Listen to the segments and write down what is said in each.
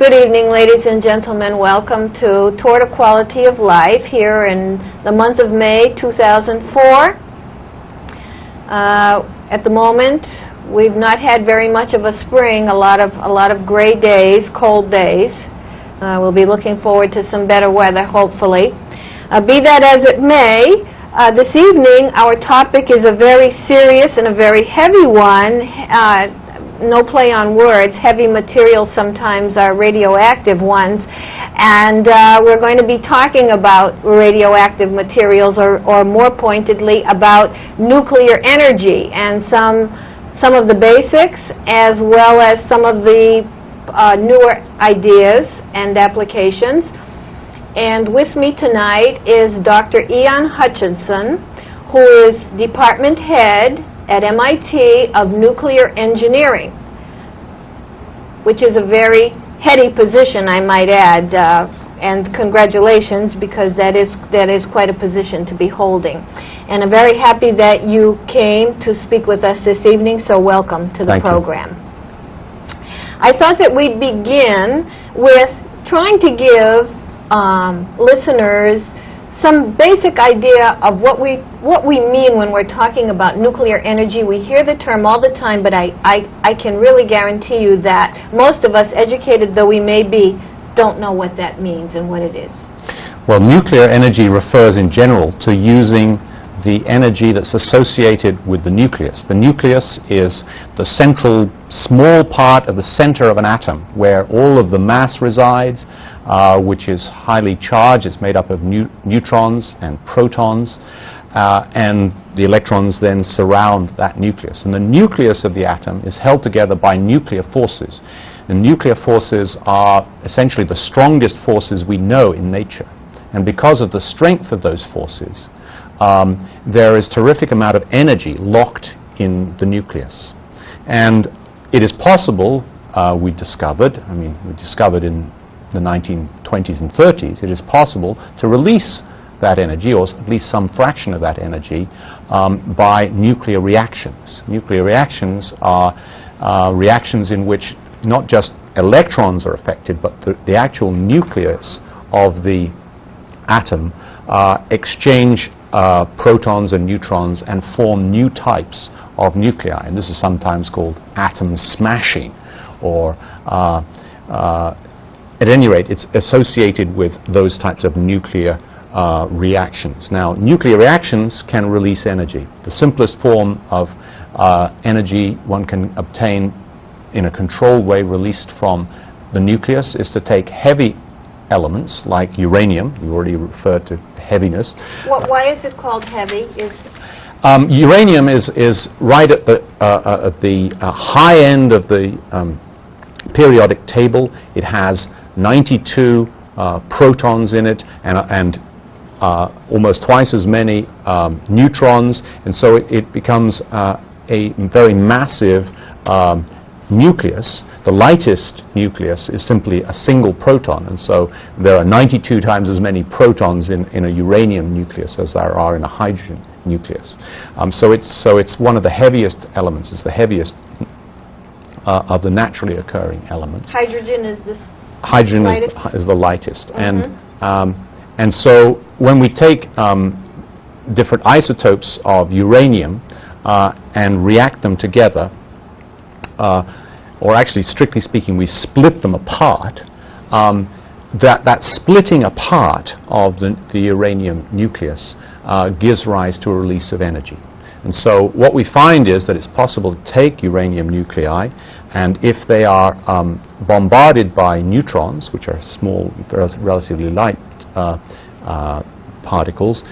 Good evening, ladies and gentlemen. Welcome to Toward a Quality of Life here in the month of May 2004. At the moment, we've not had very much of a spring, a lot of gray days, cold days. We'll be looking forward to some better weather, hopefully. Be that as it may, this evening our topic is a very serious and a very heavy one. No play on words. Heavy materials sometimes are radioactive ones. And we're going to be talking about radioactive materials, or more pointedly, about nuclear energy and some of the basics, as well as some of the newer ideas and applications. And with me tonight is Dr. Ian Hutchinson, who is department head at MIT of nuclear engineering, which is a very heady position, I might add, and congratulations, because that is quite a position to be holding. And I'm very happy that you came to speak with us this evening, so welcome to the program. I thought that we'd begin with trying to give listeners some basic idea of what we mean when we're talking about nuclear energy. We hear the term all the time, but I can really guarantee you that most of us, educated though we may be, don't know what that means and what it is. Well, nuclear energy refers in general to using the energy that's associated with the nucleus. The nucleus is the central small part of the center of an atom where all of the mass resides, which is highly charged. It's made up of neutrons and protons, and the electrons then surround that nucleus. And the nucleus of the atom is held together by nuclear forces. The nuclear forces are essentially the strongest forces we know in nature. And because of the strength of those forces, there is terrific amount of energy locked in the nucleus. And it is possible, we discovered in the 1920s and 30s, it is possible to release that energy, or at least some fraction of that energy, by nuclear reactions. Nuclear reactions are reactions in which not just electrons are affected, but the actual nucleus of the atom exchange protons and neutrons and form new types of nuclei. And this is sometimes called atom smashing, or at any rate, it's associated with those types of nuclear reactions. Now, nuclear reactions can release energy. The simplest form of energy one can obtain in a controlled way released from the nucleus is to take heavy elements like uranium. You already referred to heaviness. Why is it called heavy? Uranium is right at the high end of the periodic table. It has 92 protons in it, and almost twice as many neutrons, and so it becomes a very massive nucleus. The lightest nucleus is simply a single proton, and so there are 92 times as many protons in a uranium nucleus as there are in a hydrogen nucleus. So it's one of the heaviest elements. It's the heaviest of the naturally occurring elements. Hydrogen is the is the lightest, and so when we take different isotopes of uranium and react them together, or actually, strictly speaking, we split them apart, that splitting apart of the uranium nucleus gives rise to a release of energy. And so what we find is that it's possible to take uranium nuclei, and if they are bombarded by neutrons, which are small, relatively light particles,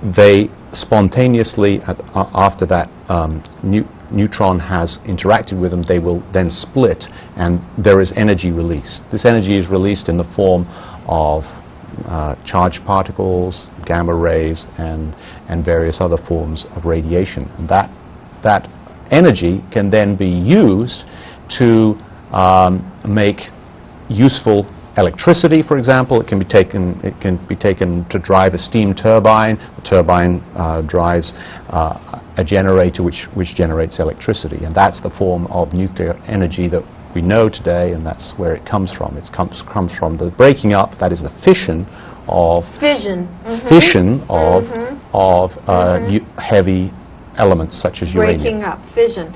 they spontaneously, after that neutron has interacted with them, they will then split, and there is energy released. This energy is released in the form of charged particles, gamma rays, and various other forms of radiation. And that energy can then be used to make useful electricity, for example. It can be taken to drive a steam turbine. The turbine drives a generator which generates electricity, and that's the form of nuclear energy that we know today, and that's where it comes from. It comes from the breaking up, that is the fission of heavy elements such as uranium. Breaking up, fission.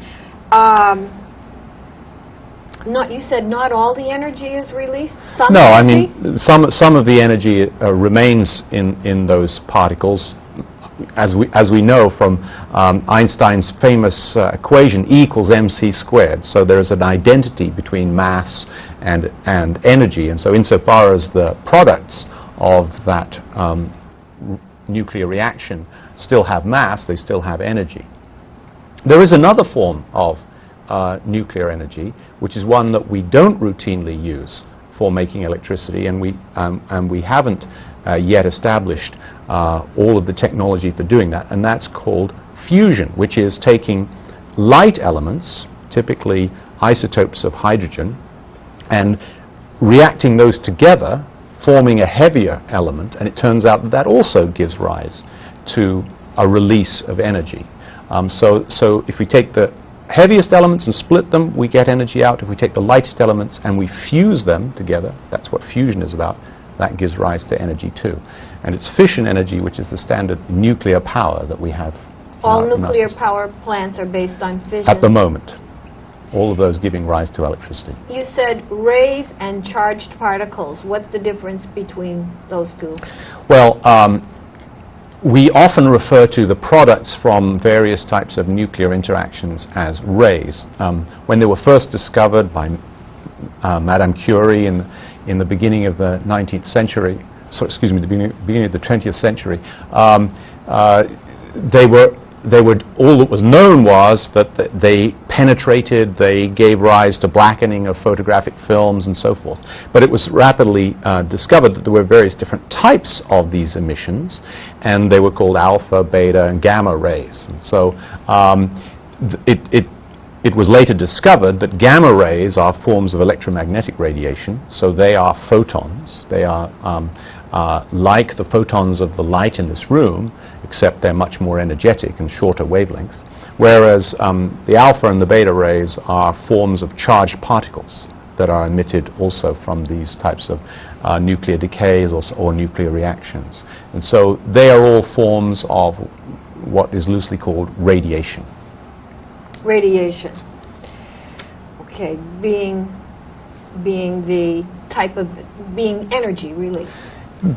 You said not all the energy is released? Some no, energy? I mean some of the energy remains in those particles, as we know from Einstein's famous equation, E equals mc squared. So there is an identity between mass and energy, and so insofar as the products of that nuclear reaction still have mass, they still have energy. There is another form of nuclear energy, which is one that we don't routinely use for making electricity, and we haven't yet established all of the technology for doing that, and that's called fusion, which is taking light elements, typically isotopes of hydrogen, and reacting those together, forming a heavier element, and it turns out that that also gives rise to a release of energy. So if we take the heaviest elements and split them, we get energy out. If we take the lightest elements and we fuse them together, that's what fusion is about, that gives rise to energy too. And it's fission energy which is the standard nuclear power that we have. All nuclear power plants are based on fission? At the moment. All of those giving rise to electricity. You said rays and charged particles. What's the difference between those two? Well, we often refer to the products from various types of nuclear interactions as rays. When they were first discovered by Madame Curie in the beginning of the 19th century, the beginning of the 20th century, all that was known was that they penetrated, they gave rise to blackening of photographic films and so forth. But it was rapidly discovered that there were various different types of these emissions, and they were called alpha, beta, and gamma rays. And so it was later discovered that gamma rays are forms of electromagnetic radiation, so they are photons. They are like the photons of the light in this room, except they're much more energetic and shorter wavelengths, whereas the alpha and the beta rays are forms of charged particles that are emitted also from these types of nuclear decays or nuclear reactions. And so they are all forms of what is loosely called radiation. Radiation. Okay, being the type of energy released.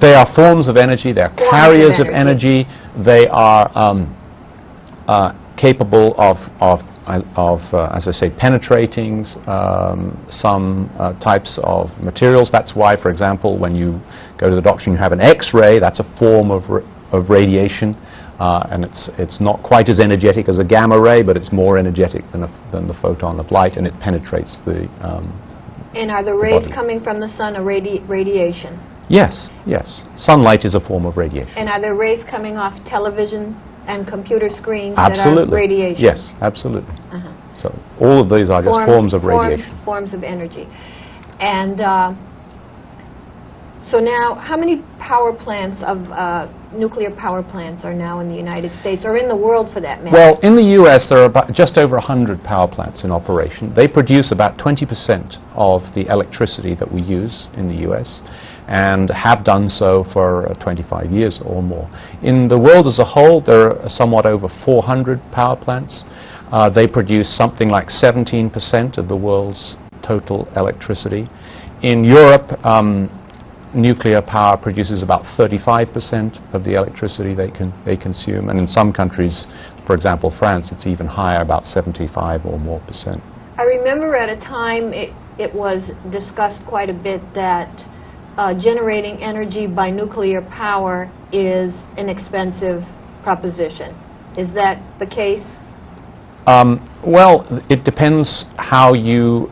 They are forms of energy, they are carriers of energy, they are capable of, as I say, penetrating some types of materials. That's why, for example, when you go to the doctor and you have an X-ray, that's a form of radiation, and it's not quite as energetic as a gamma ray, but it's more energetic than the photon of light, and it penetrates the And are the rays coming from the sun a radiation? Yes, yes. Sunlight is a form of radiation. And are there rays coming off television and computer screens absolutely. That are radiation? Yes, absolutely. So all of these are just forms of radiation. Forms of energy. And so now, how many power plants of nuclear power plants are now in the United States, or in the world for that matter? Well, in the U.S. there are just over 100 power plants in operation. They produce about 20% of the electricity that we use in the U.S. and have done so for 25 years or more. In the world as a whole, there are somewhat over 400 power plants. They produce something like 17% of the world's total electricity. In Europe, nuclear power produces about 35% of the electricity they consume, and in some countries, for example France, it's even higher, about 75 or more percent. I remember at a time it was discussed quite a bit that generating energy by nuclear power is an expensive proposition. Is that the case? Well, it depends how you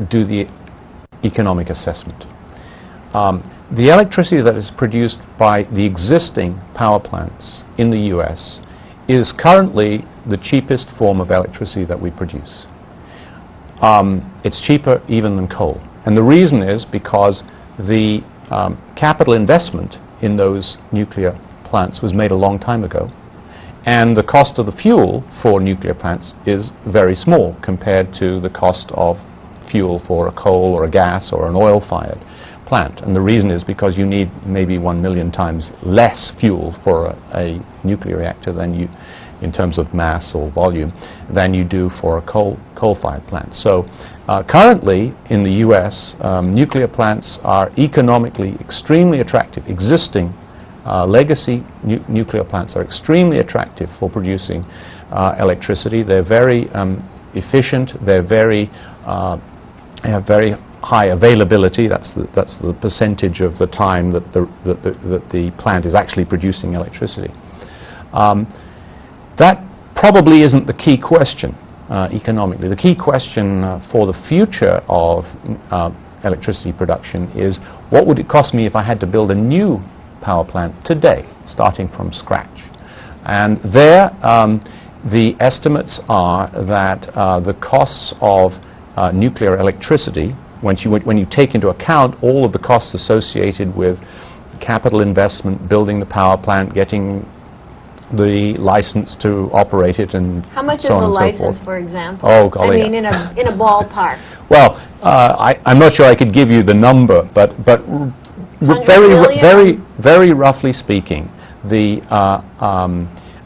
do the economic assessment. The electricity that is produced by the existing power plants in the U.S. is currently the cheapest form of electricity that we produce. It's cheaper even than coal. And the reason is because the capital investment in those nuclear plants was made a long time ago, and the cost of the fuel for nuclear plants is very small compared to the cost of fuel for a coal or a gas or an oil-fired plant. And the reason is because you need maybe 1 million times less fuel for a nuclear reactor than you, in terms of mass or volume, than you do for a coal-fired plant. So currently in the US, nuclear plants are economically extremely attractive. Existing legacy nuclear plants are extremely attractive for producing electricity. They're very efficient. They're very have very high availability. That's the percentage of the time that the plant is actually producing electricity. That probably isn't the key question economically. The key question for the future of electricity production is, what would it cost me if I had to build a new power plant today, starting from scratch? And there, the estimates are that the costs of nuclear electricity, when you take into account all of the costs associated with capital investment, building the power plant, getting the license to operate it, and how much so is on a and so license, forth. for example? Oh, golly. I mean, in a ballpark. Well, I'm not sure I could give you the number, but very roughly speaking, the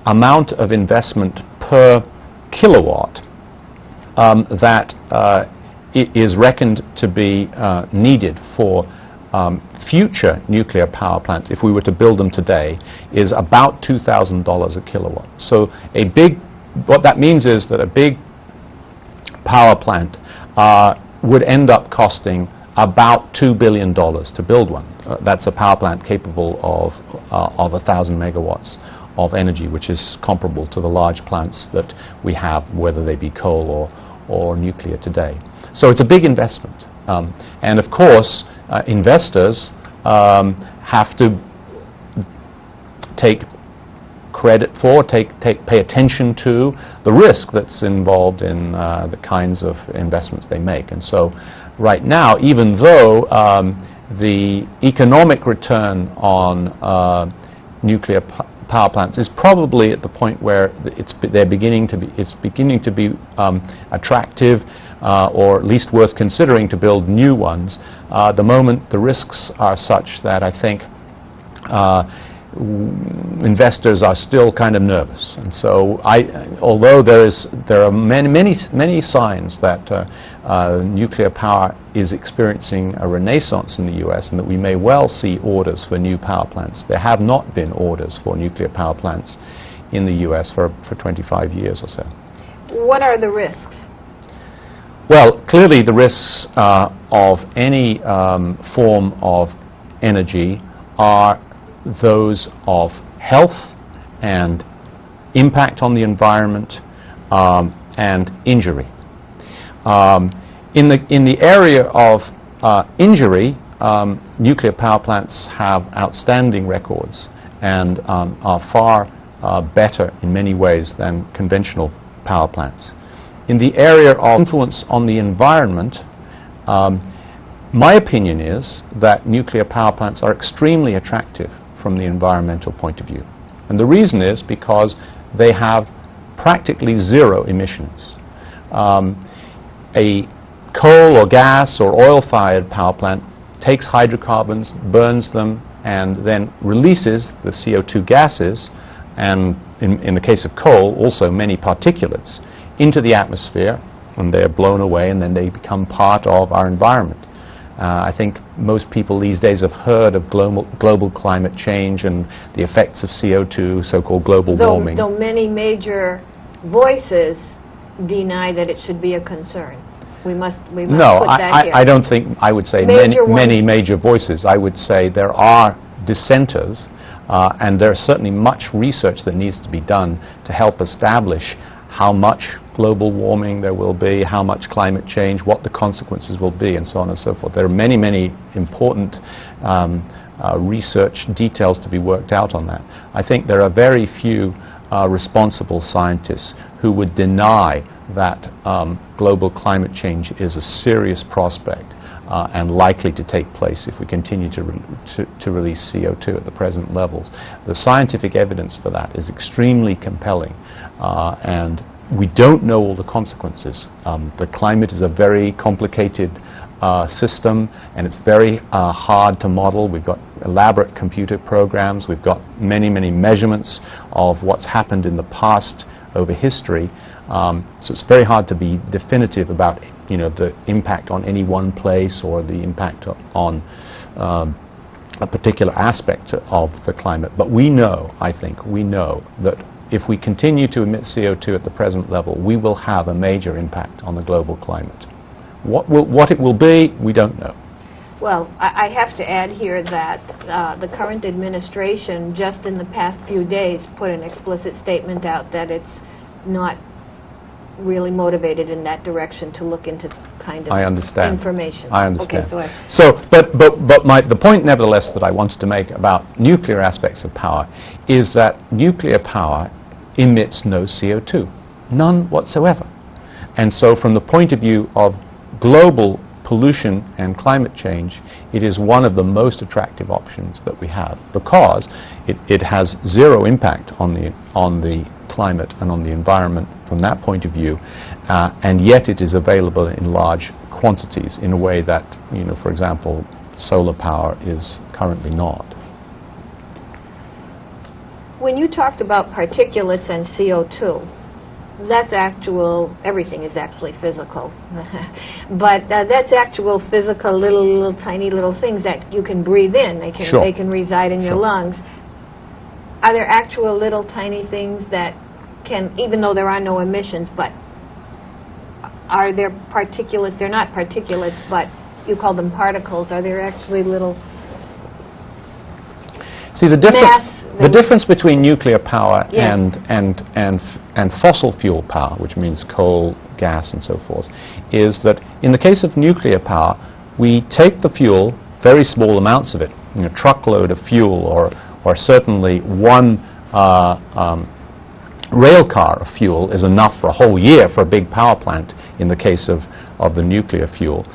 amount of investment per kilowatt that is reckoned to be needed for future nuclear power plants, if we were to build them today, is about $2,000 a kilowatt. So what that means is that a big power plant would end up costing about $2 billion to build one. That's a power plant capable of 1,000 megawatts of energy, which is comparable to the large plants that we have, whether they be coal or nuclear today. So it's a big investment. And of course, investors have to take credit for, pay attention to the risk that's involved in the kinds of investments they make. And so right now, even though the economic return on nuclear power plants is probably at the point where it's beginning to be attractive, or at least worth considering to build new ones, the moment the risks are such that I think investors are still kind of nervous. And so although there are many signs that nuclear power is experiencing a renaissance in the US, and that we may well see orders for new power plants, there have not been orders for nuclear power plants in the US for 25 years or so. What are the risks? Well, clearly the risks of any form of energy are those of health and impact on the environment and injury. In the area of injury, nuclear power plants have outstanding records and are far better in many ways than conventional power plants. In the area of influence on the environment, my opinion is that nuclear power plants are extremely attractive from the environmental point of view. And the reason is because they have practically zero emissions. A coal or gas or oil-fired power plant takes hydrocarbons, burns them, and then releases the CO2 gases, and in the case of coal, also many particulates, into the atmosphere, and they're blown away, and then they become part of our environment. I think most people these days have heard of global climate change and the effects of CO2, so-called global warming. Though many major voices deny that it should be a concern. We must put that here. I don't think I would say many major voices. I would say there are dissenters, and there's certainly much research that needs to be done to help establish how much global warming there will be, how much climate change, what the consequences will be, and so on and so forth. There are many important research details to be worked out on that. I think there are very few responsible scientists who would deny that global climate change is a serious prospect and likely to take place if we continue to release CO2 at the present levels. The scientific evidence for that is extremely compelling, and We don't know all the consequences. The climate is a very complicated system, and it's very hard to model. We've got elaborate computer programs. We've got many, many measurements of what's happened in the past over history. So it's very hard to be definitive about, the impact on any one place or the impact on a particular aspect of the climate. But we know, I think, that if we continue to emit CO2 at the present level, we will have a major impact on the global climate. What it will be, we don't know. Well, I have to add here that the current administration, just in the past few days, put an explicit statement out that it's not really motivated in that direction to look into kind of I understand. information. I understand. Okay, the point, nevertheless, that I wanted to make about nuclear aspects of power is that nuclear power emits no CO2, none whatsoever. And so from the point of view of global pollution and climate change, it is one of the most attractive options that we have, because it has zero impact on the climate and on the environment from that point of view, and yet it is available in large quantities in a way that, for example, solar power is currently not. When you talked about particulates and CO2, that's everything is actually physical. But that's actual physical little tiny little things that you can breathe in. They can reside in your lungs. Are there actual little tiny things that can, even though there are no emissions, but are there particulates? They're not particulates, but you call them particles. Are there actually little See, the difference between nuclear power and fossil fuel power, which means coal, gas, and so forth, is that in the case of nuclear power, we take the fuel, very small amounts of it, a truckload of fuel, or certainly one rail car of fuel is enough for a whole year for a big power plant in the case of the nuclear fuel.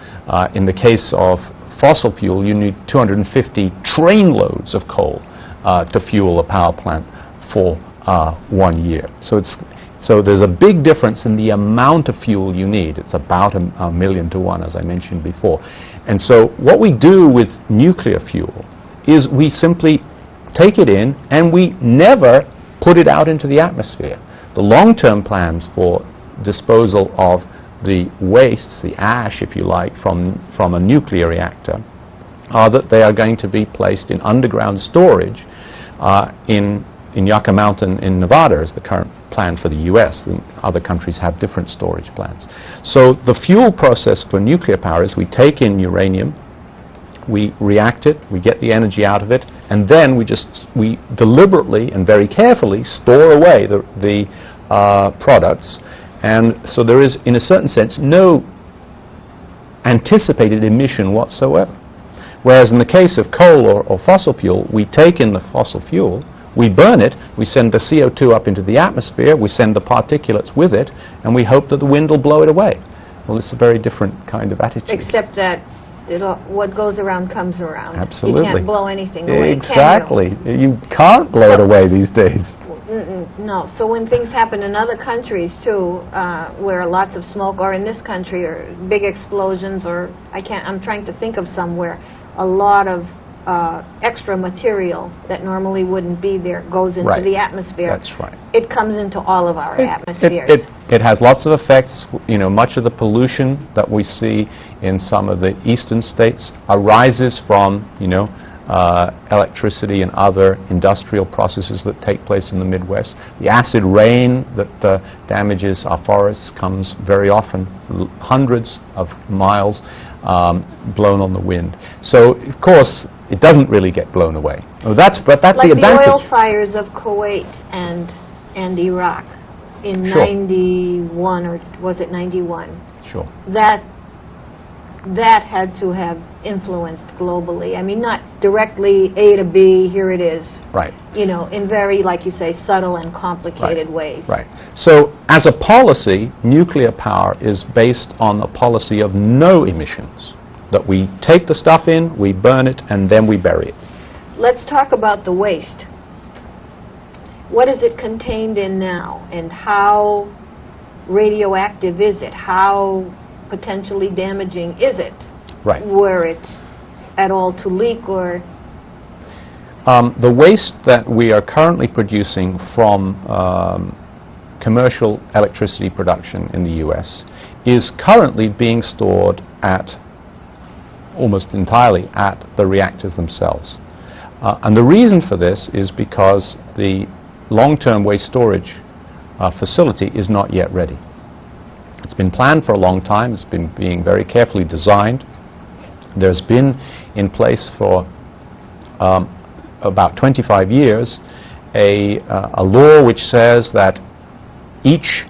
In the case of fossil fuel, you need 250 train loads of coal to fuel a power plant for 1 year. So there's a big difference in the amount of fuel you need. It's about a million to one, as I mentioned before. And so what we do with nuclear fuel is we simply take it in and we never put it out into the atmosphere. The long-term plans for disposal of the wastes, the ash, if you like, from a nuclear reactor, are that they are going to be placed in underground storage in Yucca Mountain in Nevada is the current plan for the U.S. The other countries have different storage plans. So the fuel process for nuclear power is we take in uranium, we react it, we get the energy out of it, and then we deliberately and very carefully store away the products. And so there is, in a certain sense, no anticipated emission whatsoever. Whereas in the case of coal or fossil fuel, we take in the fossil fuel, we burn it, we send the CO2 up into the atmosphere, we send the particulates with it, and we hope that the wind will blow it away. Well, it's a very different kind of attitude. Except that what goes around comes around. Absolutely. You can't blow anything away, exactly. can you? You can't blow it away these days. No. So when things happen in other countries too, where lots of smoke, or in this country, or big explosions, or I'm trying to think of somewhere, a lot of extra material that normally wouldn't be there goes into the atmosphere. That's right. It comes into all of our atmospheres. It has lots of effects. Much of the pollution that we see in some of the eastern states arises from, electricity and other industrial processes that take place in the Midwest. The acid rain that damages our forests comes very often, hundreds of miles, blown on the wind. So, of course, it doesn't really get blown away. But that's like the advantage. Like the oil fires of Kuwait and Iraq in 91, or was it 91? Sure. That had to have influenced globally. I mean, not directly A to B, here it is. Right. In very, like you say, subtle and complicated ways. Right. So, as a policy, nuclear power is based on a policy of no emissions. That we take the stuff in, we burn it, and then we bury it. Let's talk about the waste. What is it contained in now, and how radioactive is it? How potentially damaging is it? Right. Were it at all to leak or... The waste that we are currently producing from commercial electricity production in the U.S. is currently being stored at almost entirely at the reactors themselves. And the reason for this is because the long-term waste storage facility is not yet ready. It's been planned for a long time. It's been being very carefully designed. There's been in place for about 25 years a law which says that each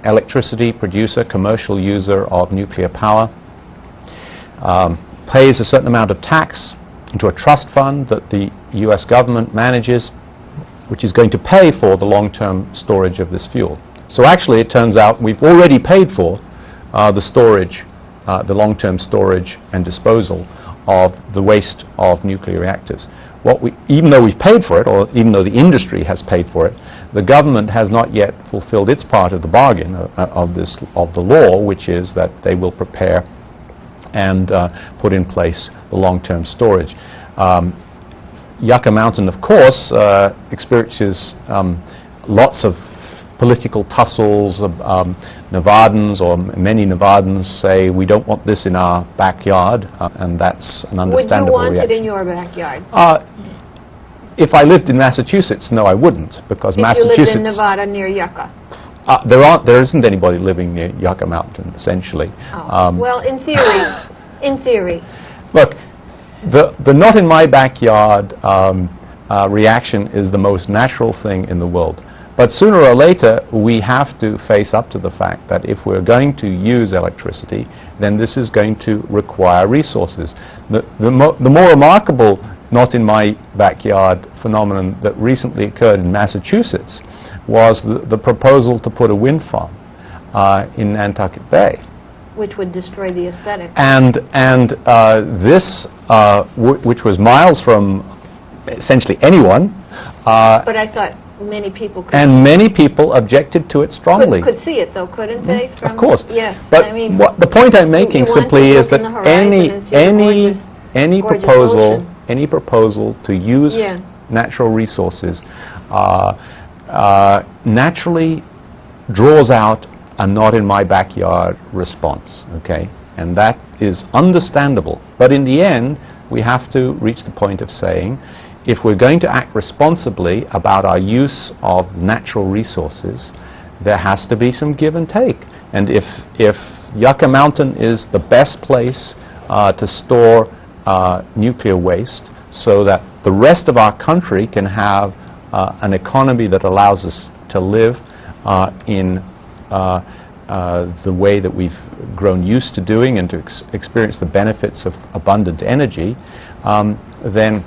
electricity producer, commercial user of nuclear power pays a certain amount of tax into a trust fund that the US government manages, which is going to pay for the long-term storage of this fuel. So actually it turns out we've already paid for the storage, the long-term storage and disposal of the waste of nuclear reactors. Even though we've paid for it, or even though the industry has paid for it, the government has not yet fulfilled its part of the bargain of the law, which is that they will prepare and put in place the long-term storage. Yucca Mountain, of course, experiences lots of political tussles. Nevadans, or many Nevadans, say we don't want this in our backyard, and that's an understandable reaction. Would you want it in your backyard? If I lived in Massachusetts, no, I wouldn't, because Massachusetts... If you lived in Nevada near Yucca? There isn't anybody living near Yucca Mountain, essentially. Well, in theory. Look, the not in my backyard reaction is the most natural thing in the world. But sooner or later, we have to face up to the fact that if we're going to use electricity, then this is going to require resources. The more remarkable not in my backyard phenomenon that recently occurred in Massachusetts was the proposal to put a wind farm in Nantucket Bay. Which would destroy the aesthetic. And this, which was miles from essentially anyone. But I thought many people could. And many people objected to it strongly. Could see it, though, couldn't they? Of course. Yes. But I mean, the point I'm making simply is that any proposal to use natural resources naturally draws out a not in my backyard response, okay? And that is understandable. But in the end, we have to reach the point of saying, if we're going to act responsibly about our use of natural resources, there has to be some give and take. And if Yucca Mountain is the best place to store nuclear waste so that the rest of our country can have an economy that allows us to live in the way that we've grown used to doing and to experience the benefits of abundant energy, then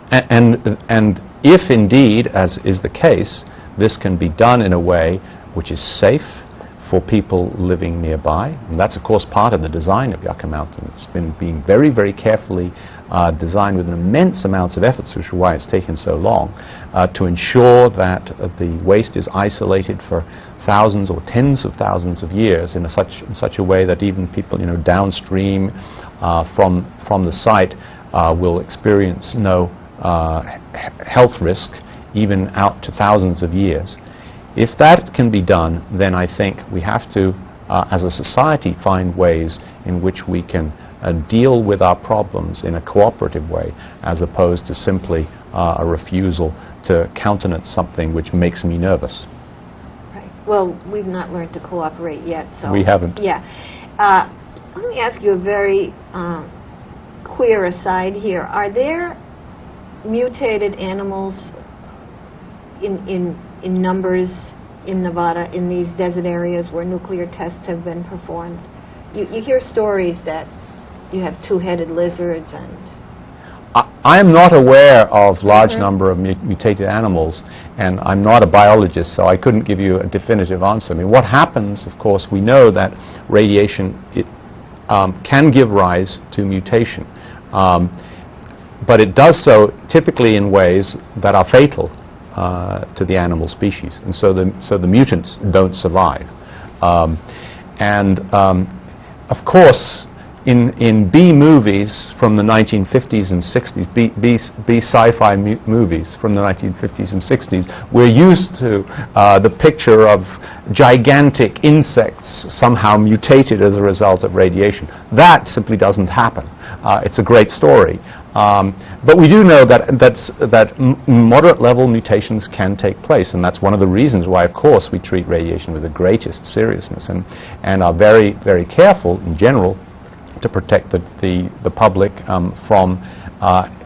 and if indeed, as is the case, this can be done in a way which is safe for people living nearby, and that's of course part of the design of Yucca Mountain. It's been being very, very carefully designed with immense amounts of effort, which is why it's taken so long, to ensure that the waste is isolated for thousands or tens of thousands of years in such a way that even people downstream from the site will experience no health risk even out to thousands of years. If that can be done, then I think we have to, as a society, find ways in which we can deal with our problems in a cooperative way, as opposed to simply a refusal to countenance something which makes me nervous. Right. Well, we've not learned to cooperate yet, so... We haven't. Yeah. Let me ask you a very queer aside here. Are there mutated animals in numbers in Nevada, in these desert areas where nuclear tests have been performed? You hear stories that you have two-headed lizards and... I am not aware of large number of mutated animals, and I'm not a biologist, so I couldn't give you a definitive answer. I mean, what happens, of course, we know that radiation can give rise to mutation, but it does so typically in ways that are fatal. to the animal species, and so the mutants don't survive. Of course, in B movies from the 1950s and 60s, B sci-fi movies from the 1950s and 60s, we're used to the picture of gigantic insects somehow mutated as a result of radiation. That simply doesn't happen. It's a great story. But we do know that moderate level mutations can take place, and that's one of the reasons why, of course, we treat radiation with the greatest seriousness and are very, very careful in general to protect the public from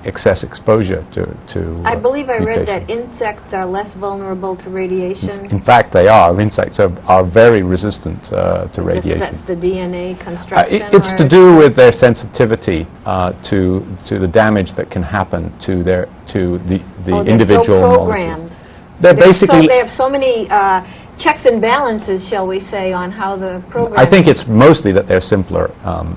excess exposure to I believe I read mutation. that insects are less vulnerable to radiation. In fact, they are. Insects are very resistant to radiation. That's the DNA construction? It's to do with their sensitivity to the damage that can happen to the individual They're so molecule. programmed. They're basically. They have so many checks and balances, shall we say, on how the program. I think it's mostly that they're simpler.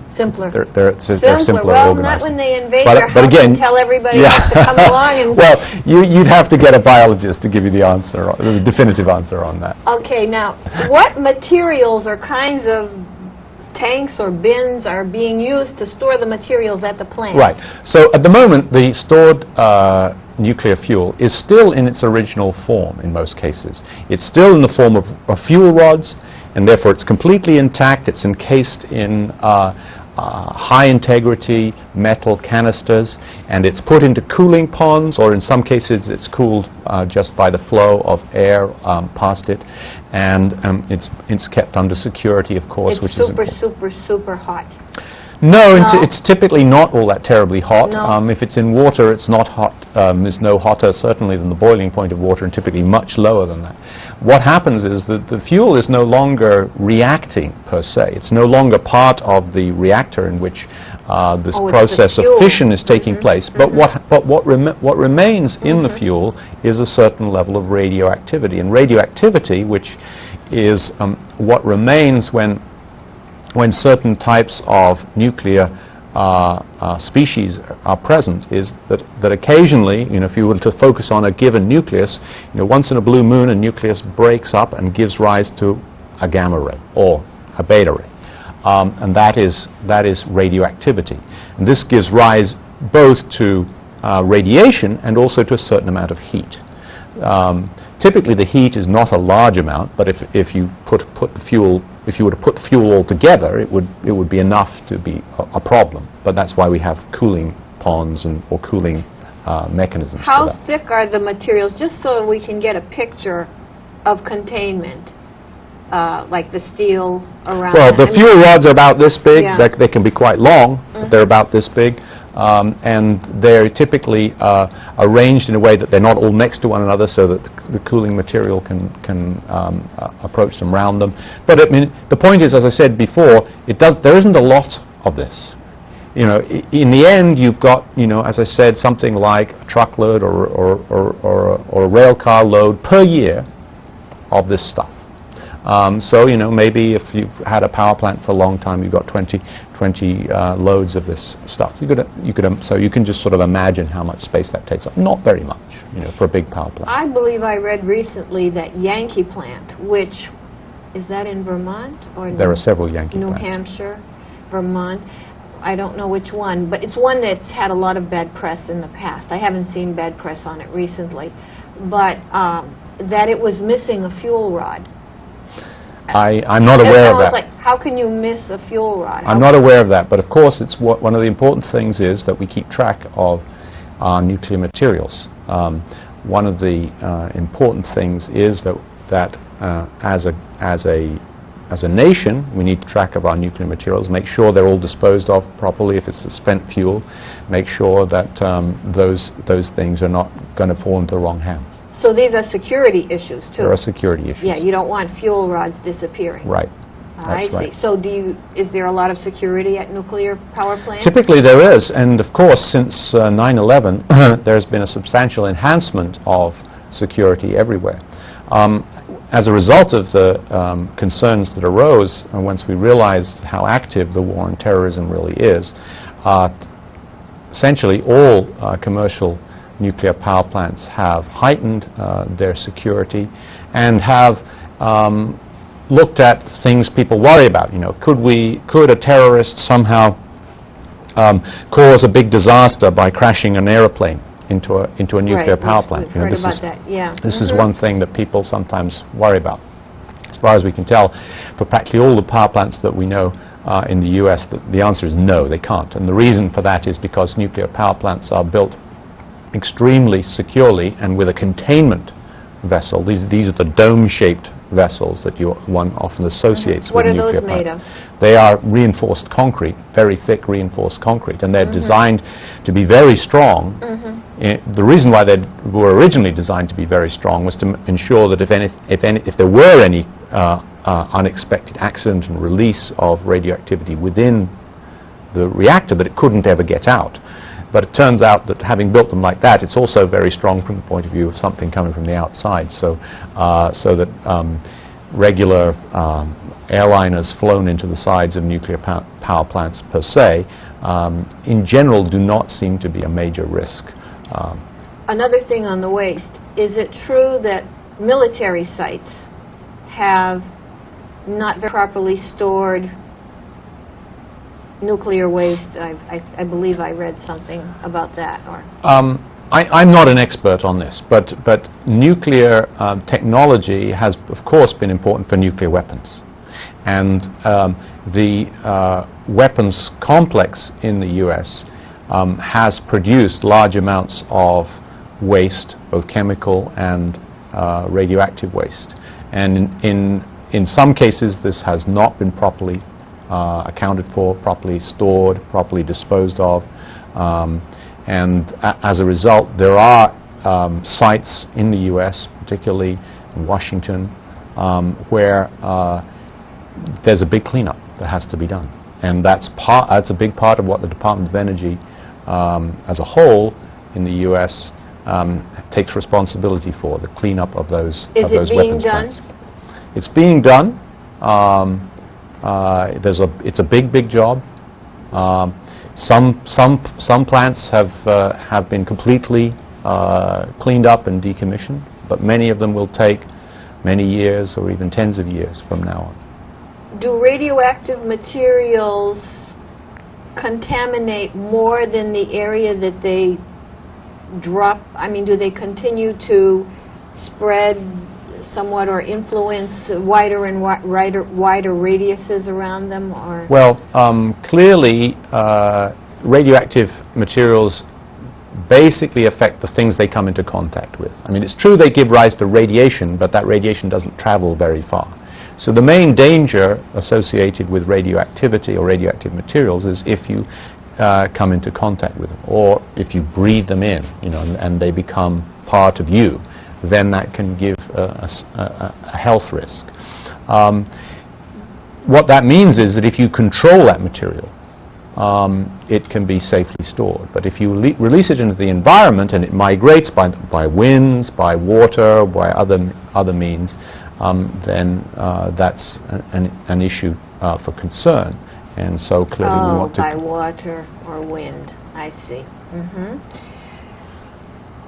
Simpler. They're simpler Well, organized. not when they invade But your house again, and tell everybody yeah. else to come along and. Well, you'd have to get a biologist to give you the answer, the definitive answer on that. Okay, now, what materials or kinds of tanks or bins are being used to store the materials at the plant? Right. So at the moment, the stored nuclear fuel is still in its original form in most cases. It's still in the form of fuel rods, and therefore it's completely intact. It's encased in high integrity metal canisters, and it's put into cooling ponds, or in some cases it's cooled just by the flow of air past it, and it's kept under security, of course, which is important. super hot. No, it's typically not all that terribly hot. No. If it's in water, it's not hot. It's no hotter, certainly, than the boiling point of water, and typically much lower than that. What happens is that the fuel is no longer reacting, per se. It's no longer part of the reactor in which this process of fission is taking place. But what remains in the fuel is a certain level of radioactivity. And radioactivity, which is what remains when certain types of nuclear species are present, is that occasionally, if you were to focus on a given nucleus, once in a blue moon a nucleus breaks up and gives rise to a gamma ray or a beta ray, and that is radioactivity. And this gives rise both to radiation and also to a certain amount of heat. Typically, the heat is not a large amount, but if you if you were to put the fuel all together, it would be enough to be a problem. But that's why we have cooling ponds or cooling mechanisms. How thick are the materials, just so we can get a picture of containment, like the steel around? Well, the fuel rods are about this big. Yeah. They can be quite long, but they're about this big. And they're typically arranged in a way that they're not all next to one another, so that the cooling material can approach them round them. But I mean, the point is, as I said before, there isn't a lot of this. In the end, you've got, as I said, something like a truckload or a rail car load per year of this stuff. So maybe if you've had a power plant for a long time, you've got 20 loads of this stuff. So you can just sort of imagine how much space that takes up. Not very much, for a big power plant. I believe I read recently that Yankee plant, which is that in Vermont or there are several Yankee New plants. Hampshire, Vermont. I don't know which one, but it's one that's had a lot of bad press in the past. I haven't seen bad press on it recently, but that it was missing a fuel rod. I'm not aware of that. Like, how can you miss a fuel rod? I'm not aware of that, but of course one of the important things is that we keep track of our nuclear materials. One of the important things is that as a nation, we need to track of our nuclear materials, make sure they're all disposed of properly. If it's a spent fuel, make sure that those things are not going to fall into the wrong hands. So these are security issues, too? There are security issues. Yeah, you don't want fuel rods disappearing. Right. I see. So is there a lot of security at nuclear power plants? Typically there is, and of course since 9/11 there's been a substantial enhancement of security everywhere. As a result of the concerns that arose once we realized how active the war on terrorism really is, essentially all commercial nuclear power plants have heightened their security and have looked at things people worry about. You know, could a terrorist somehow cause a big disaster by crashing an airplane into a nuclear power plant? We've heard about that, yeah. This is one thing that people sometimes worry about. As far as we can tell, for practically all the power plants that we know in the US, the answer is no, they can't. And the reason for that is because nuclear power plants are built extremely securely and with a containment vessel. These are the dome-shaped vessels that one often associates with nuclear plants. What are those made of? They are reinforced concrete, very thick reinforced concrete, and they're designed to be very strong. The reason why they were originally designed to be very strong was to ensure that if there were any unexpected accident and release of radioactivity within the reactor, that it couldn't ever get out. But it turns out that having built them like that, it's also very strong from the point of view of something coming from the outside. So that regular airliners flown into the sides of nuclear power plants per se, in general, do not seem to be a major risk. Another thing on the waste, is it true that military sites have not very properly stored nuclear waste? I believe I read something about that. Or I'm not an expert on this, but nuclear technology has, of course, been important for nuclear weapons. And the weapons complex in the US has produced large amounts of waste, both chemical and radioactive waste. And in some cases, this has not been properly accounted for, properly stored, properly disposed of, and as a result there are sites in the US, particularly in Washington, where there's a big cleanup that has to be done, and that's a big part of what the Department of Energy as a whole in the US takes responsibility for, the cleanup of those weapons plants. It's being done. It's a big job. Some plants have been completely cleaned up and decommissioned, but many of them will take many years or even tens of years from now on. Do radioactive materials contaminate more than the area that they drop? I mean, do they continue to spread somewhat or influence wider and wider radiuses around them? Or? Well, clearly radioactive materials basically affect the things they come into contact with. I mean, it's true they give rise to radiation, but that radiation doesn't travel very far. So the main danger associated with radioactivity or radioactive materials is if you come into contact with them, or if you breathe them in, you know, and they become part of you, then that can give a health risk. What that means is that if you control that material, it can be safely stored. But if you release it into the environment and it migrates by winds, by water, by other means, then that's an issue for concern. And so clearly we want to... by water or wind, I see.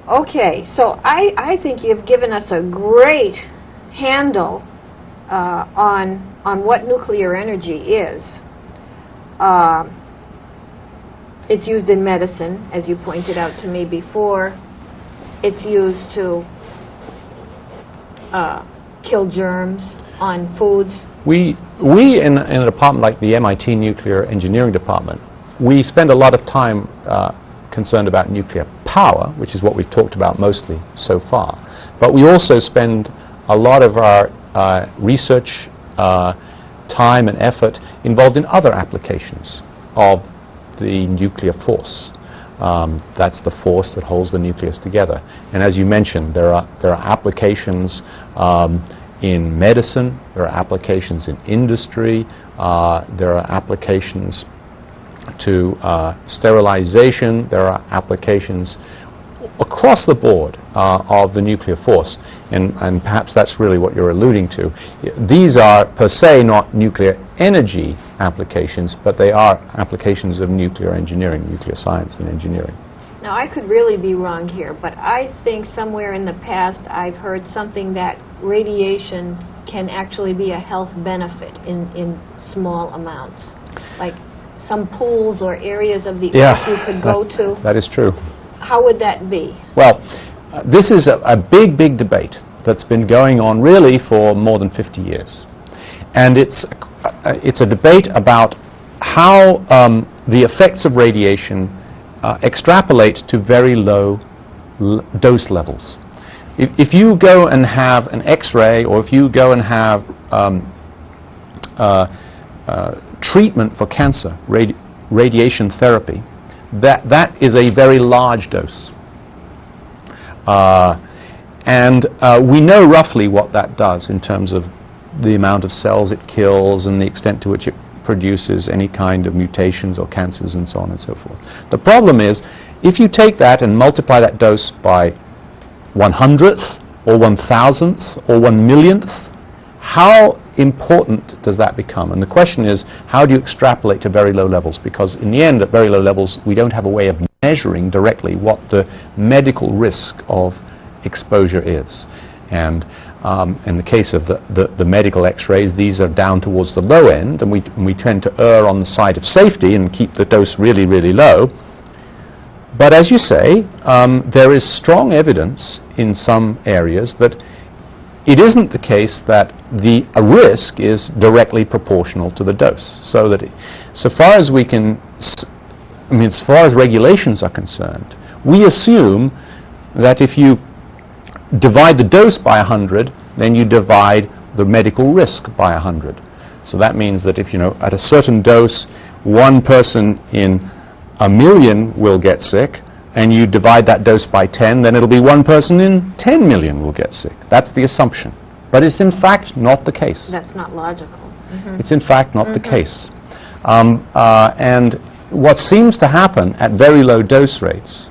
Okay, so I think you've given us a great handle on what nuclear energy is. It's used in medicine, as you pointed out to me before. It's used to kill germs on foods. We in a department like the MIT Nuclear Engineering Department, we spend a lot of time concerned about nuclear power, which is what we've talked about mostly so far. But we also spend a lot of our research time and effort involved in other applications of the nuclear force. That's the force that holds the nucleus together. And as you mentioned, there are applications in medicine, there are applications in industry, there are applications to sterilization, there are applications across the board of the nuclear force, and perhaps that's really what you're alluding to. These are per se not nuclear energy applications, but they are applications of nuclear engineering, nuclear science and engineering. Now, I could really be wrong here, but I think somewhere in the past I've heard something that radiation can actually be a health benefit in small amounts. Like some pools or areas of the earth you could go to. That is true. How would that be? Well, this is a big, big debate that's been going on really for more than 50 years. And it's a debate about how the effects of radiation extrapolate to very low dose levels. If you go and have an X-ray, or if you go and have treatment for cancer, radiation therapy, that is a very large dose. And we know roughly what that does in terms of the amount of cells it kills and the extent to which it produces any kind of mutations or cancers and so on and so forth. The problem is, if you take that and multiply that dose by 1/100th or 1,000th or 1/1,000,000th, how important does that become? And the question is, how do you extrapolate to very low levels? Because in the end, at very low levels, we don't have a way of measuring directly what the medical risk of exposure is. And in the case of the medical X-rays, these are down towards the low end, and we tend to err on the side of safety and keep the dose really, really low. But as you say, there is strong evidence in some areas that it isn't the case that the risk is directly proportional to the dose. So that, so far as we can, as far as regulations are concerned, we assume that if you divide the dose by 100, then you divide the medical risk by 100. So that means that if, at a certain dose, one person in 1,000,000 will get sick, and you divide that dose by 10, then it'll be one person in 10 million will get sick. That's the assumption. But it's in fact not the case. That's not logical. Mm-hmm. It's in fact not the case. And what seems to happen at very low dose rates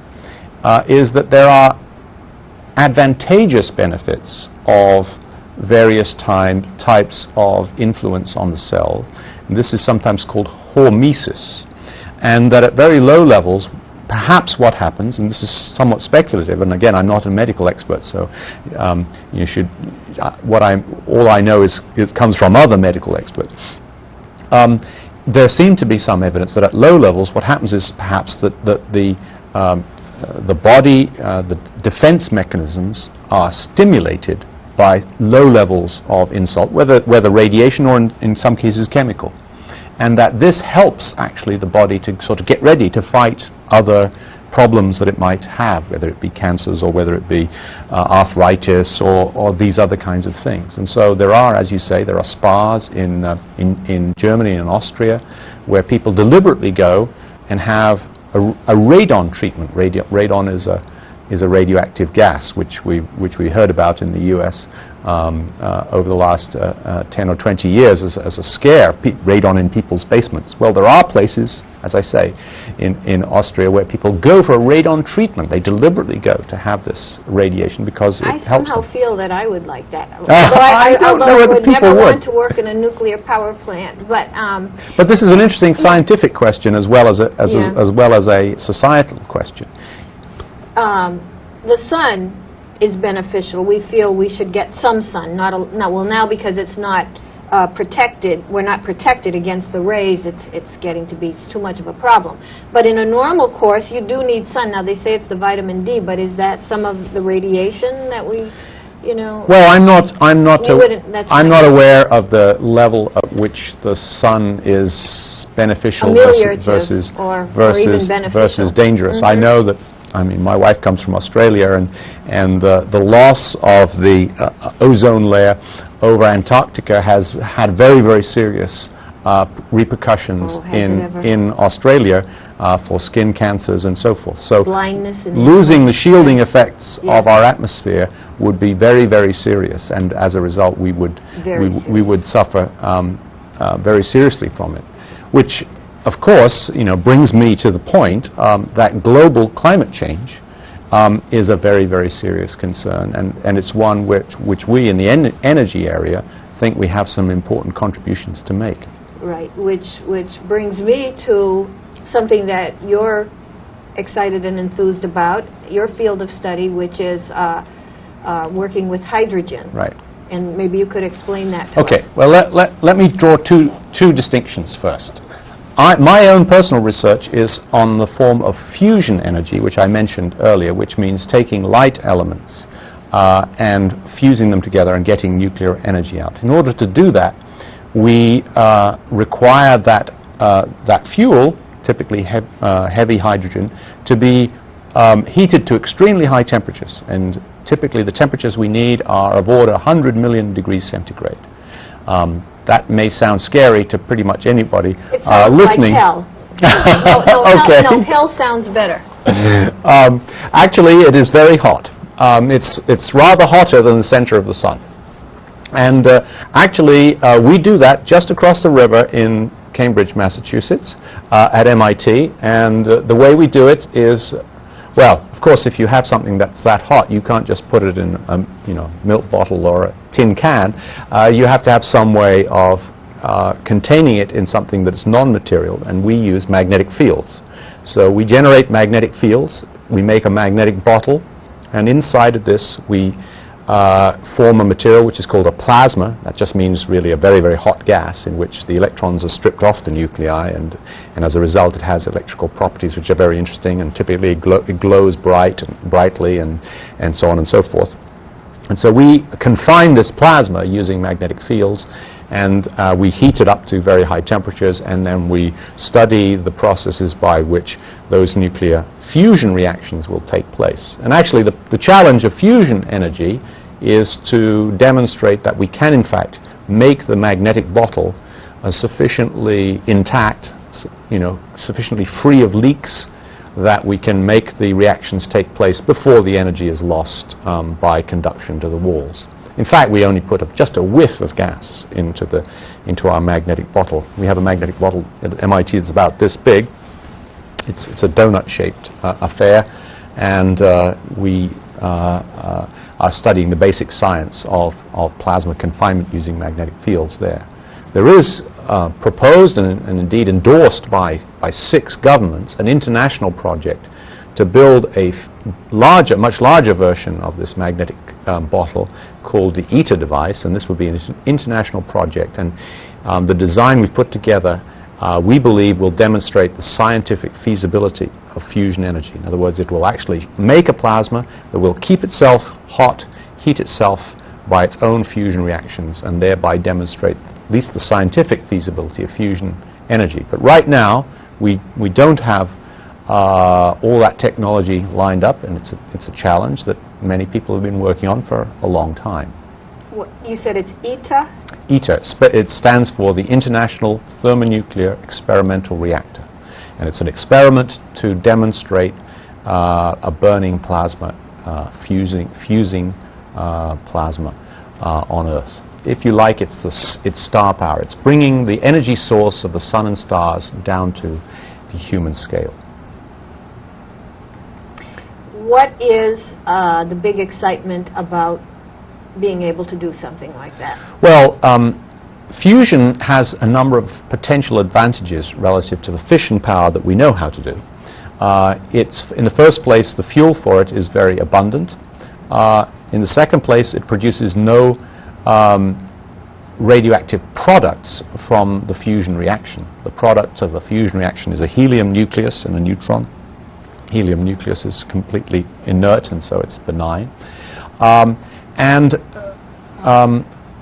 is that there are advantageous benefits of various types of influence on the cell. And this is sometimes called hormesis. And that at very low levels, perhaps what happens, and this is somewhat speculative, and again, I'm not a medical expert, so you should. All I know is it comes from other medical experts. There seem to be some evidence that at low levels, what happens is perhaps that the body, the defense mechanisms are stimulated by low levels of insult, whether radiation or in some cases chemical. And that this helps actually the body to sort of get ready to fight other problems that it might have, whether it be cancers or whether it be arthritis or these other kinds of things. And so there are, as you say, there are spas in Germany and Austria where people deliberately go and have a radon treatment. Radon is a radioactive gas which we heard about in the U.S. Over the last 10 or 20 years as a scare, radon in people's basements. Well, there are places, as I say, in Austria where people go for a radon treatment. They deliberately go to have this radiation because it helps them. I somehow feel that I would like that. Although I would never want to work in a nuclear power plant. But this is an interesting scientific question as well as a societal question. The sun is beneficial. We feel we should get some sun. Now because it's not protected, we're not protected against the rays, it's getting to be too much of a problem. But in a normal course, you do need sun. Now they say it's the vitamin D, but is that some of the radiation that we, Well, I'm not aware of the level at which the sun is beneficial versus dangerous. I know that. My wife comes from Australia, and the loss of the ozone layer over Antarctica has had very, very serious repercussions in Australia for skin cancers and so forth. So blindness and losing the shielding effects of our atmosphere would be very, very serious, and as a result, we would suffer very seriously from it, which of course, brings me to the point that global climate change is a very, very serious concern, and it's one which we in the energy area think we have some important contributions to make. Right, which brings me to something that your excited and enthused about, your field of study, which is working with hydrogen. Right. And maybe you could explain that to us. Okay, well, let me draw two distinctions first. My own personal research is on the form of fusion energy, which I mentioned earlier, which means taking light elements and fusing them together and getting nuclear energy out. In order to do that, we require that fuel, typically heavy hydrogen, to be heated to extremely high temperatures. And typically the temperatures we need are of order 100 million degrees centigrade. That may sound scary to pretty much anybody It sounds listening. like hell. Okay. No, hell sounds better. Actually, it is very hot. It's rather hotter than the center of the sun. And actually, we do that just across the river in Cambridge, Massachusetts, at MIT. And the way we do it is, well, of course, if you have something that's that hot, you can't just put it in a milk bottle or a tin can. You have to have some way of containing it in something that is non-material, and we use magnetic fields. So we generate magnetic fields, we make a magnetic bottle, and inside of this we form a material which is called a plasma. That just means really a very, very hot gas in which the electrons are stripped off the nuclei, and as a result it has electrical properties which are very interesting, and typically it glows brightly and so on and so forth. And so we confine this plasma using magnetic fields, and we heat it up to very high temperatures, and then we study the processes by which those nuclear fusion reactions will take place. And actually the challenge of fusion energy is to demonstrate that we can in fact make the magnetic bottle sufficiently intact, sufficiently free of leaks, that we can make the reactions take place before the energy is lost by conduction to the walls. In fact, we only put just a whiff of gas into our magnetic bottle. We have a magnetic bottle at MIT that's about this big. It's a donut-shaped affair, and we are studying the basic science of plasma confinement using magnetic fields there. There is proposed and indeed endorsed by 6 governments an international project to build a much larger version of this magnetic bottle called the ITER device, and this would be an international project. And the design we've put together, we believe, will demonstrate the scientific feasibility of fusion energy. In other words, it will actually make a plasma that will keep itself hot, heat itself by its own fusion reactions, and thereby demonstrate at least the scientific feasibility of fusion energy. But right now, we don't have all that technology lined up, and it's a challenge that many people have been working on for a long time. You said it's ITER? ITER. It stands for the International Thermonuclear Experimental Reactor, and it's an experiment to demonstrate a burning plasma, fusing plasma on Earth. If you like, it's star power. It's bringing the energy source of the sun and stars down to the human scale. What is the big excitement about being able to do something like that? Well, fusion has a number of potential advantages relative to the fission power that we know how to do. It's, in the first place, the fuel for it is very abundant. In the second place, it produces no radioactive products from the fusion reaction. The product of a fusion reaction is a helium nucleus and a neutron. Helium nucleus is completely inert, and so it's benign.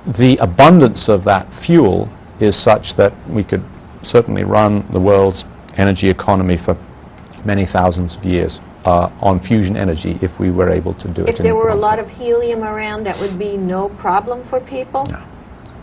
The abundance of that fuel is such that we could certainly run the world's energy economy for many thousands of years on fusion energy if we were able to do it. If there were a lot of helium around, that would be no problem for people? No.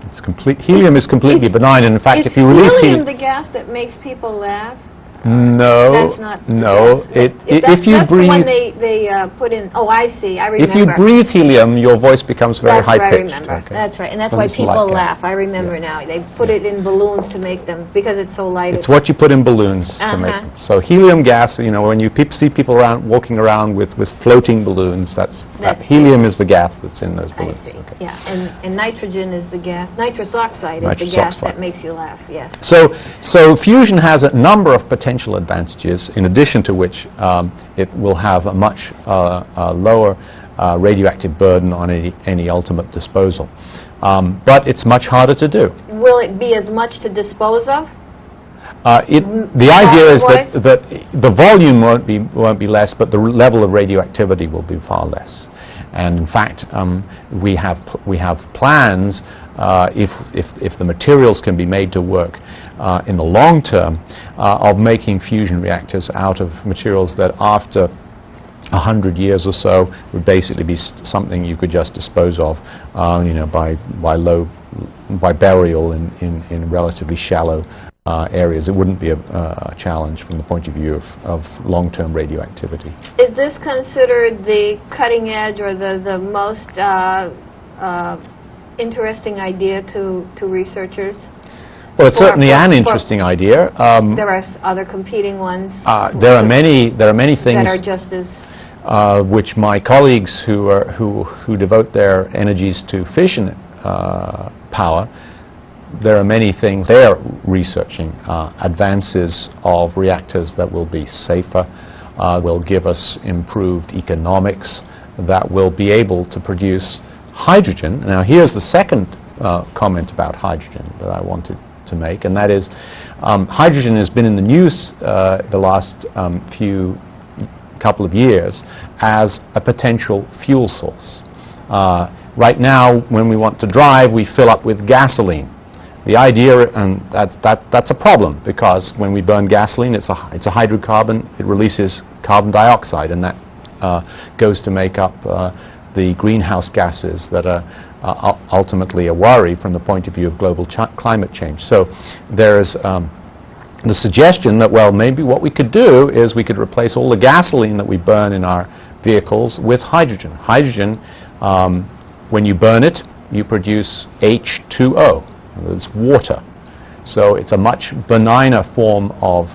It's helium is completely benign, and in fact, if you release helium the gas that makes people laugh? No, that's not no. If you breathe, the one they put in. Oh, I see. I remember. If you breathe helium, your voice becomes very high pitched. That's right. I remember. Okay. That's right, and that's why people laugh. I remember now. They put it in balloons to make them, because it's so light. It's what you put in balloons to make them. So helium gas. When you see people walking around with floating balloons, that's helium is the gas that's in those balloons. I see. Okay. Yeah, and nitrogen is the gas. Nitrous oxide is the gas that makes you laugh. Yes. So fusion has a number of potential potential advantages, in addition to which it will have a much lower radioactive burden on any ultimate disposal. But it's much harder to do. Will it be as much to dispose of? The idea is that the volume won't be less, but the level of radioactivity will be far less. And in fact, we have plans, if the materials can be made to work in the long term, of making fusion reactors out of materials that after 100 years or so would basically be something you could just dispose of, by burial in relatively shallow areas. It wouldn't be a challenge from the point of view of long-term radioactivity. Is this considered the cutting edge or the most interesting idea to researchers? Well, it's certainly an interesting idea. There are other competing ones. There are many things that are just as which my colleagues who devote their energies to fission power. There are many things they're researching, advances of reactors that will be safer, will give us improved economics, that will be able to produce hydrogen. Now here's the second comment about hydrogen that I wanted to make, and that is hydrogen has been in the news the last couple of years as a potential fuel source. Right now, when we want to drive, we fill up with gasoline. The idea, and that's a problem, because when we burn gasoline, it's a hydrocarbon. It releases carbon dioxide, and that goes to make up the greenhouse gases that are ultimately a worry from the point of view of global climate change. So there's the suggestion that, well, maybe what we could do is we could replace all the gasoline that we burn in our vehicles with hydrogen. Hydrogen, when you burn it, you produce H2O. It's water. So it's a much benigner form of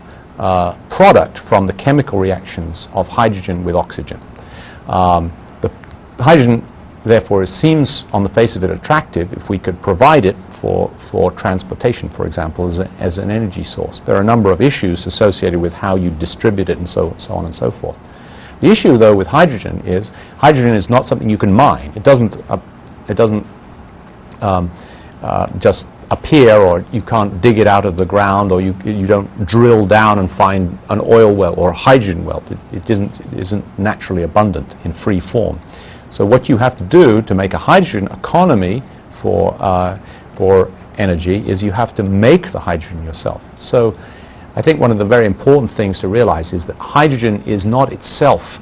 product from the chemical reactions of hydrogen with oxygen. The hydrogen, therefore, seems on the face of it attractive if we could provide it for transportation, for example, as an energy source. There are a number of issues associated with how you distribute it and so on and so forth. The issue, though, with hydrogen is not something you can mine. It doesn't just appear, or you can't dig it out of the ground, or you don't drill down and find an oil well or a hydrogen well. It isn't naturally abundant in free form. So what you have to do to make a hydrogen economy for energy is you have to make the hydrogen yourself. So I think one of the very important things to realize is that hydrogen is not itself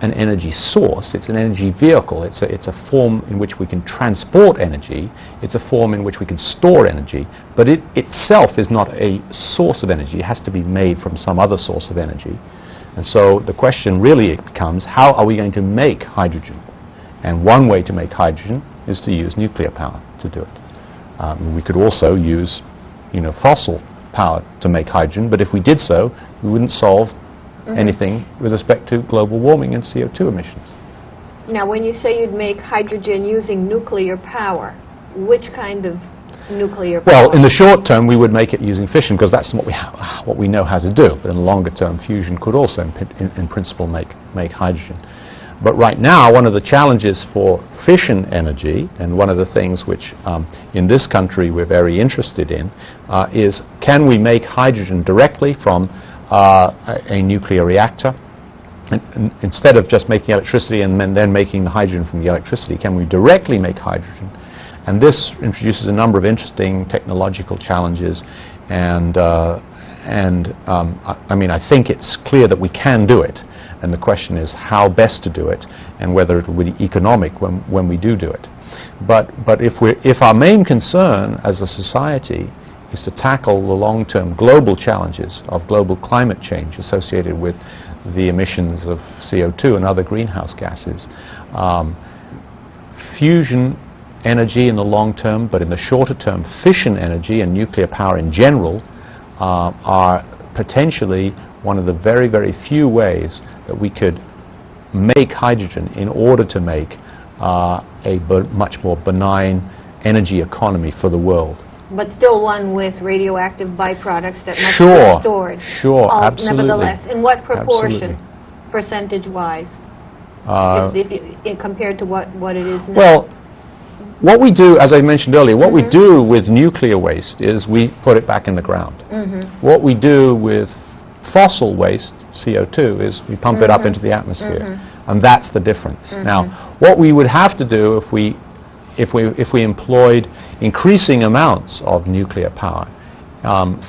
an energy source, it's an energy vehicle. It's a form in which we can transport energy, it's a form in which we can store energy, but it itself is not a source of energy. It has to be made from some other source of energy. And so the question really becomes, how are we going to make hydrogen? And one way to make hydrogen is to use nuclear power to do it. We could also use fossil power to make hydrogen, but if we did so, we wouldn't solve anything with respect to global warming and CO2 emissions. Now, when you say you'd make hydrogen using nuclear power, which kind of nuclear power? Well, in the short term, we would make it using fission, because that's what we know how to do. But in the longer term, fusion could also, in principle, make hydrogen. But right now, one of the challenges for fission energy, and one of the things which in this country we're very interested in, is can we make hydrogen directly from a nuclear reactor? And instead of just making electricity and then making the hydrogen from the electricity, can we directly make hydrogen? And this introduces a number of interesting technological challenges, and I mean, I think it's clear that we can do it, and the question is how best to do it and whether it will be economic when we do it. But if our main concern as a society is to tackle the long-term global challenges of global climate change associated with the emissions of CO2 and other greenhouse gases, fusion energy in the long term, but in the shorter term, fission energy and nuclear power in general are potentially one of the very, very few ways that we could make hydrogen in order to make a much more benign energy economy for the world. But still one with radioactive byproducts that must Sure, be stored. sure, absolutely. Nevertheless, in what proportion, Absolutely. percentage-wise, compared to what it is now? Well, what we do, as I mentioned earlier, what we do with nuclear waste is we put it back in the ground. What we do with fossil waste, CO2, is we pump it up into the atmosphere. And that's the difference. Now, what we would have to do if we employed increasing amounts of nuclear power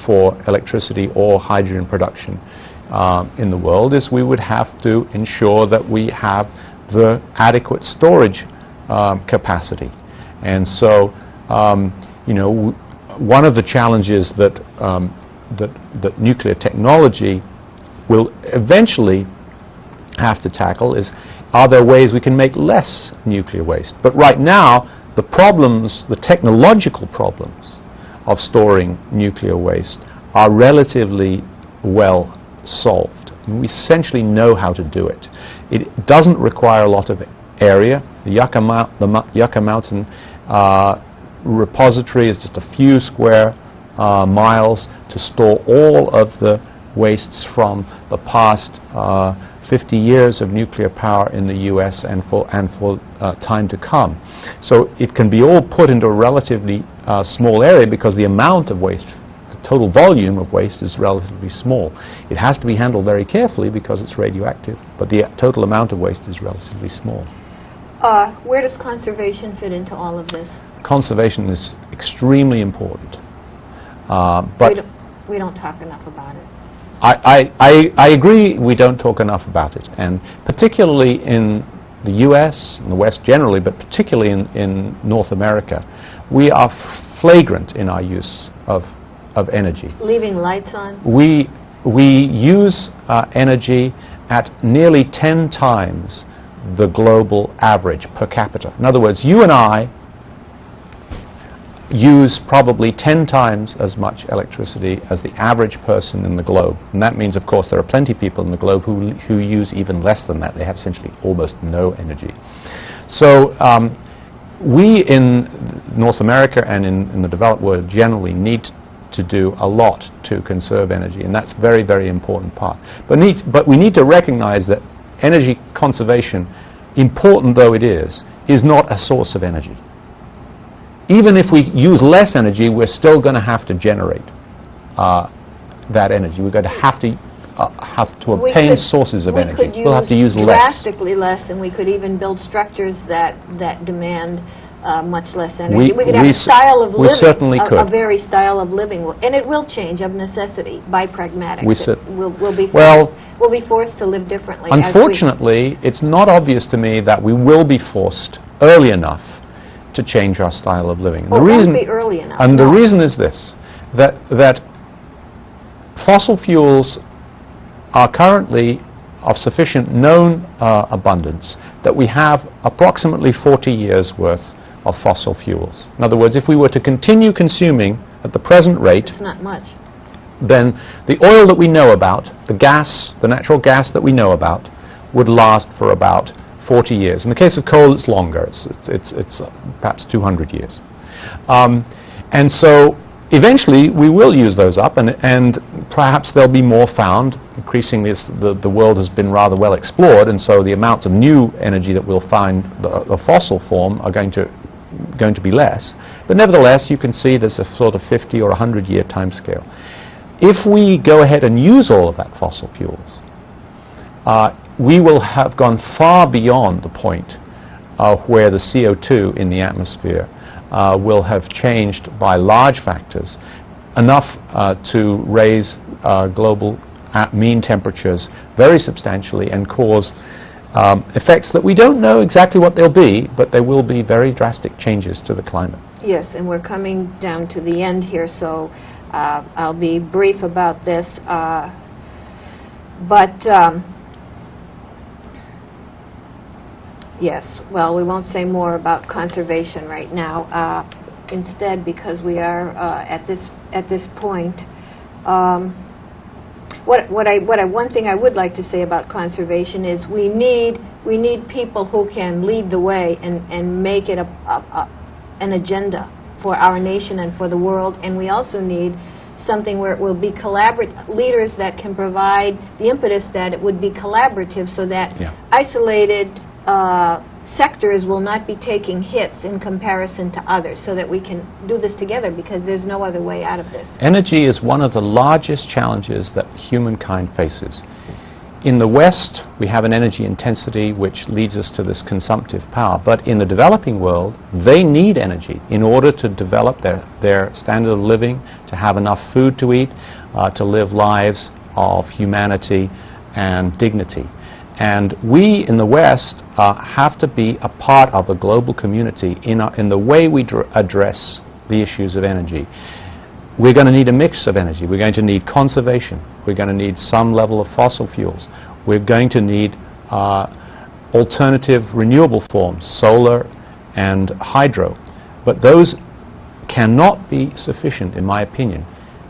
for electricity or hydrogen production in the world is we would have to ensure that we have the adequate storage capacity. And so, one of the challenges that nuclear technology will eventually have to tackle is, are there ways we can make less nuclear waste? But right now, the problems, the technological problems of storing nuclear waste are relatively well solved. We essentially know how to do it. It doesn't require a lot of area. The Yucca Mountain repository is just a few square miles to store all of the wastes from the past 50 years of nuclear power in the US and for time to come. So it can be all put into a relatively small area because the amount of waste, the total volume of waste, is relatively small. It has to be handled very carefully because it's radioactive, but the total amount of waste is relatively small. Where does conservation fit into all of this? Conservation is extremely important, but we don't talk enough about it. I agree we don't talk enough about it, and particularly in the US, in the West generally, but particularly in North America, we are flagrant in our use of energy. Leaving lights on? We use energy at nearly 10 times the global average per capita. In other words, you and I use probably 10 times as much electricity as the average person in the globe. And that means, of course, there are plenty of people in the globe who use even less than that. They have essentially almost no energy. So we in North America and in the developed world generally need to do a lot to conserve energy, and that's a very, very important part. But we need to recognize that energy conservation, important though it is not a source of energy. Even if we use less energy, we're still going to have to generate that energy. We're going to have to obtain sources of energy. We'll have to use less. Drastically less, and we could even build structures that demand much less energy. We could have a style of living. We certainly could. A very style of living, and it will change of necessity by pragmatics. We'll be forced to live differently. Unfortunately, it's not obvious to me that we will be forced early enough to change our style of living. The reason won't be early enough. And the reason is this, that fossil fuels are currently of sufficient known abundance that we have approximately 40 years worth of fossil fuels. In other words, if we were to continue consuming at the present rate, it's not much, then the oil that we know about, the natural gas that we know about, would last for about 40 years. In the case of coal, it's longer. It's perhaps 200 years. And so eventually we will use those up, and perhaps there'll be more found. Increasingly, the world has been rather well explored, and so the amounts of new energy that we'll find, the fossil form, are going to be less. But nevertheless, you can see there's a sort of 50 or 100-year time scale. If we go ahead and use all of that fossil fuels, we will have gone far beyond the point where the CO2 in the atmosphere will have changed by large factors, enough to raise global mean temperatures very substantially and cause effects that we don't know exactly what they'll be, but there will be very drastic changes to the climate. Yes, and we're coming down to the end here, so I'll be brief about this. Yes, well, we won't say more about conservation right now. Instead, because we are at this point, one thing I would like to say about conservation is we need people who can lead the way and make it an agenda for our nation and for the world, and we also need something where it will be leaders that can provide the impetus that it would be collaborative, so that isolated sectors will not be taking hits in comparison to others, so that we can do this together, because there's no other way out of this. Energy is one of the largest challenges that humankind faces. In the West, we have an energy intensity which leads us to this consumptive power, but in the developing world, they need energy in order to develop their standard of living, to have enough food to eat, to live lives of humanity and dignity. And we in the West have to be a part of a global community in the way we address the issues of energy. We're going to need a mix of energy. We're going to need conservation. We're going to need some level of fossil fuels. We're going to need alternative renewable forms, solar and hydro. But those cannot be sufficient, in my opinion.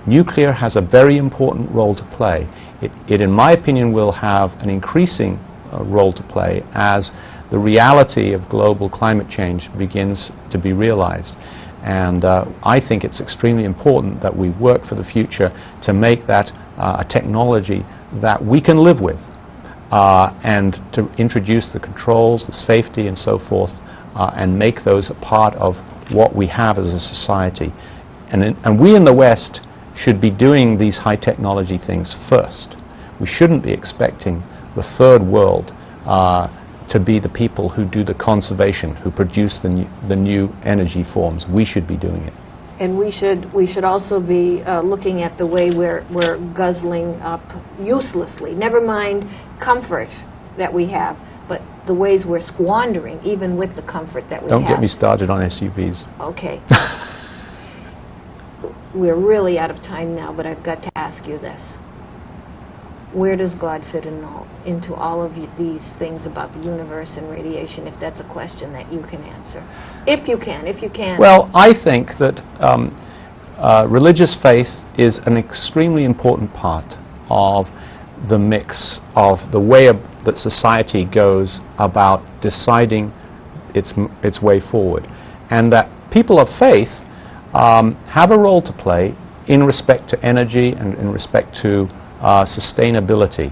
Nuclear has a very important role to play. It, in my opinion, will have an increasing role to play as the reality of global climate change begins to be realized. And I think it's extremely important that we work for the future to make that a technology that we can live with, and to introduce the controls, the safety and so forth, and make those a part of what we have as a society. And we in the West should be doing these high technology things first. We shouldn't be expecting the third world to be the people who do the conservation, who produce the new energy forms. We should be doing it. And we should also be looking at the way we're guzzling up uselessly. Never mind comfort that we have, but the ways we're squandering, even with the comfort that we have. Don't get me started on SUVs. Okay. We're really out of time now, but I've got to ask you this. Where does God fit into all of these things about the universe and radiation, if that's a question that you can answer? If you can. Well, I think that religious faith is an extremely important part of the mix of the way that society goes about deciding its way forward. And that people of faith have a role to play in respect to energy and in respect to sustainability.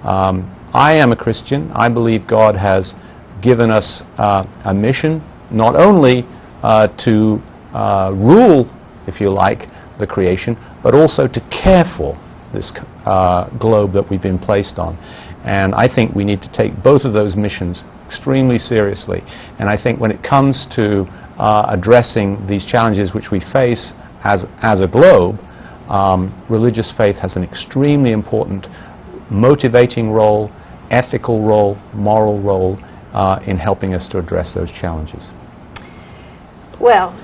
I am a Christian. I believe God has given us a mission, not only to rule, if you like, the creation, but also to care for this globe that we've been placed on. And I think we need to take both of those missions extremely seriously. And I think when it comes to addressing these challenges which we face as a globe, religious faith has an extremely important motivating role, ethical role, moral role in helping us to address those challenges. Well,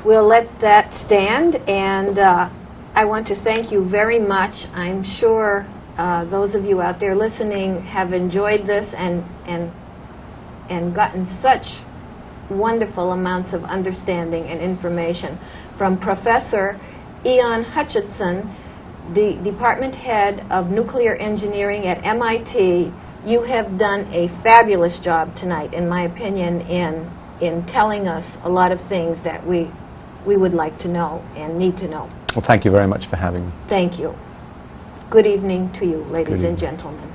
we'll let that stand, and I want to thank you very much. I'm sure those of you out there listening have enjoyed this and gotten such wonderful amounts of understanding and information from Professor Ian Hutchinson, the department head of nuclear engineering at MIT. You have done a fabulous job tonight, in my opinion, in telling us a lot of things that we would like to know and need to know. Well, thank you very much for having me. Thank you. Good evening to you, ladies and gentlemen.